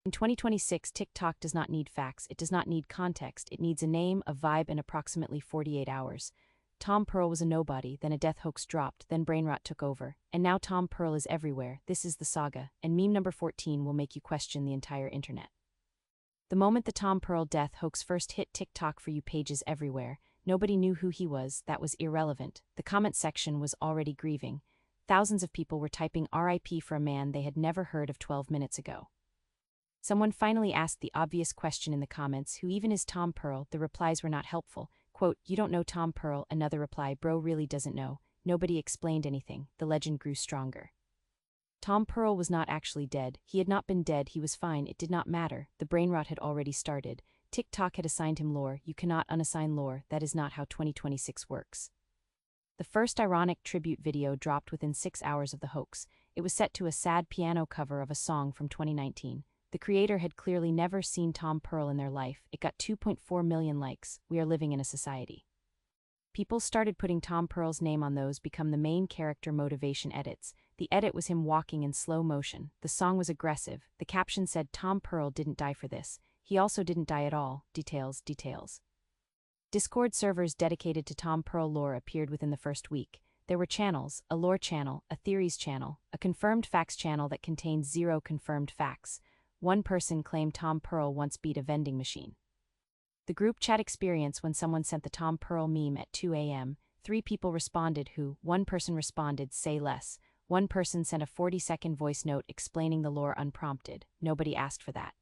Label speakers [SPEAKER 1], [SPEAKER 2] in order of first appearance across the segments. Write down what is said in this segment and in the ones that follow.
[SPEAKER 1] In 2026, TikTok does not need facts, it does not need context, it needs a name, a vibe, and approximately 48 hours. Tom Pearl was a nobody, then a death hoax dropped, then Brainrot took over, and now Tom Pearl is everywhere. This is the saga, and meme number 14 will make you question the entire internet. The moment the Tom Pearl death hoax first hit TikTok For You pages everywhere, nobody knew who he was, that was irrelevant. The comment section was already grieving. Thousands of people were typing RIP for a man they had never heard of 12 minutes ago. Someone finally asked the obvious question in the comments, who even is Tom Pearl? The replies were not helpful. Quote, "You don't know Tom Pearl." Another reply, "Bro really doesn't know." Nobody explained anything. The legend grew stronger. Tom Pearl was not actually dead. He had not been dead, he was fine, it did not matter. The brainrot had already started. TikTok had assigned him lore. You cannot unassign lore, that is not how 2026 works. The first ironic tribute video dropped within 6 hours of the hoax. It was set to a sad piano cover of a song from 2019. The creator had clearly never seen Tom Pearl in their life. It got 2.4 million likes. We are living in a society. People started putting Tom Pearl's name on those become the main character motivation edits. The edit was him walking in slow motion. The song was aggressive. The caption said, "Tom Pearl didn't die for this. He also didn't die at all. Details, details." Discord servers dedicated to Tom Pearl lore appeared within the first week. There were channels, a lore channel, a theories channel, a confirmed facts channel that contained 0 confirmed facts. One person claimed Tom Pearl once beat a vending machine. The group chat experience when someone sent the Tom Pearl meme at 2 a.m., 3 people responded who, one person responded, "Say less." One person sent a 40-second voice note explaining the lore unprompted. Nobody asked for that.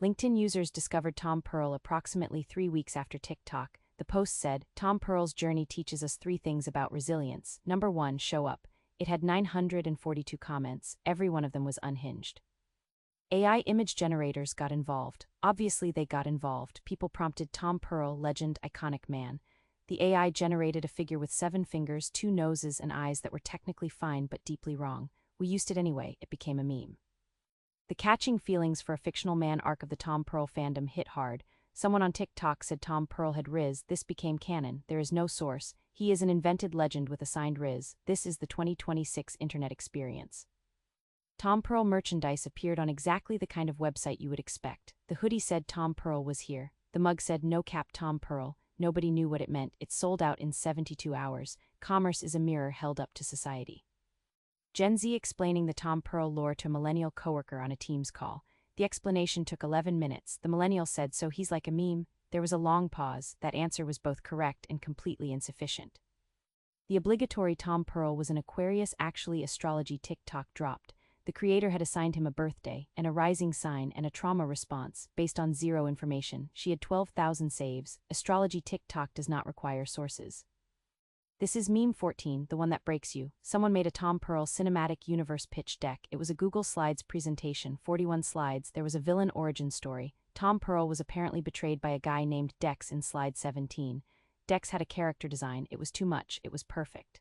[SPEAKER 1] LinkedIn users discovered Tom Pearl approximately 3 weeks after TikTok. The post said, "Tom Pearl's journey teaches us 3 things about resilience. Number 1, show up." It had 942 comments. Every one of them was unhinged. AI image generators got involved. Obviously they got involved. People prompted Tom Pearl, legend, iconic man. The AI generated a figure with 7 fingers, 2 noses and eyes that were technically fine but deeply wrong. We used it anyway, it became a meme. The catching feelings for a fictional man arc of the Tom Pearl fandom hit hard. Someone on TikTok said Tom Pearl had Riz. This became canon. There is no source. He is an invented legend with assigned Riz. This is the 2026 internet experience. Tom Pearl merchandise appeared on exactly the kind of website you would expect. The hoodie said Tom Pearl was here. The mug said no cap Tom Pearl. Nobody knew what it meant. It sold out in 72 hours. Commerce is a mirror held up to society. Gen Z explaining the Tom Pearl lore to a millennial coworker on a Teams call. The explanation took 11 minutes. The millennial said, "So he's like a meme?" There was a long pause. That answer was both correct and completely insufficient. The obligatory Tom Pearl was an Aquarius. Actually, astrology TikTok dropped. The creator had assigned him a birthday, and a rising sign, and a trauma response, based on 0 information. She had 12,000 saves. Astrology TikTok does not require sources. This is meme 14, the one that breaks you. Someone made a Tom Pearl cinematic universe pitch deck. It was a Google Slides presentation, 41 slides. There was a villain origin story. Tom Pearl was apparently betrayed by a guy named Dex in slide 17. Dex had a character design. It was too much. It was perfect.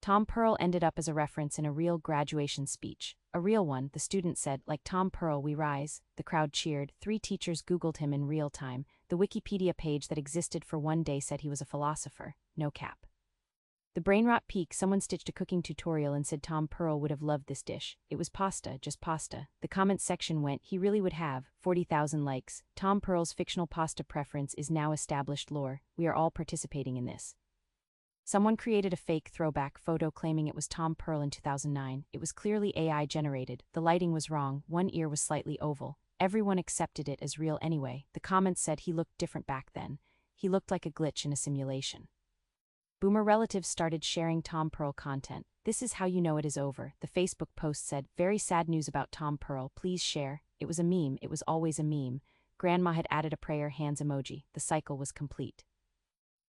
[SPEAKER 1] Tom Pearl ended up as a reference in a real graduation speech. A real one, the student said, "Like Tom Pearl we rise." The crowd cheered. 3 teachers Googled him in real time. The Wikipedia page that existed for one day said he was a philosopher. No cap. The brainrot peak, someone stitched a cooking tutorial and said Tom Pearl would have loved this dish. It was pasta, just pasta. The comments section went, "He really would have." 40,000 likes. Tom Pearl's fictional pasta preference is now established lore. We are all participating in this. Someone created a fake throwback photo claiming it was Tom Pearl in 2009. It was clearly AI generated. The lighting was wrong. One ear was slightly oval. Everyone accepted it as real anyway. The comments said he looked different back then. He looked like a glitch in a simulation. Boomer relatives started sharing Tom Pearl content. This is how you know it is over. The Facebook post said, "Very sad news about Tom Pearl. Please share." It was a meme. It was always a meme. Grandma had added a prayer hands emoji. The cycle was complete.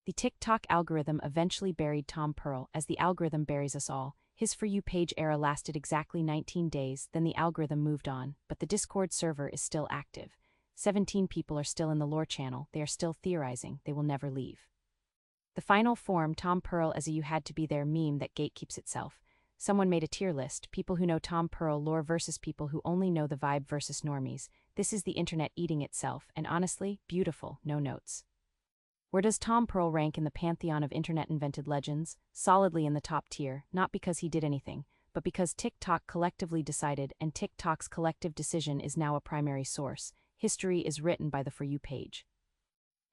[SPEAKER 1] The TikTok algorithm eventually buried Tom Pearl, as the algorithm buries us all. His For You page era lasted exactly 19 days, then the algorithm moved on, but the Discord server is still active. 17 people are still in the lore channel. They are still theorizing. They will never leave. The final form, Tom Pearl as a "you had to be there" meme that gatekeeps itself. Someone made a tier list, people who know Tom Pearl lore versus people who only know the vibe versus normies. This is the internet eating itself, and honestly, beautiful, no notes. Where does Tom Pearl rank in the pantheon of internet-invented legends? Solidly in the top tier, not because he did anything, but because TikTok collectively decided and TikTok's collective decision is now a primary source. History is written by the For You page.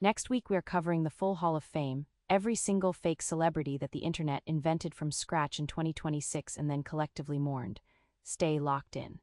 [SPEAKER 1] Next week we are covering the full Hall of Fame, every single fake celebrity that the internet invented from scratch in 2026 and then collectively mourned. Stay locked in.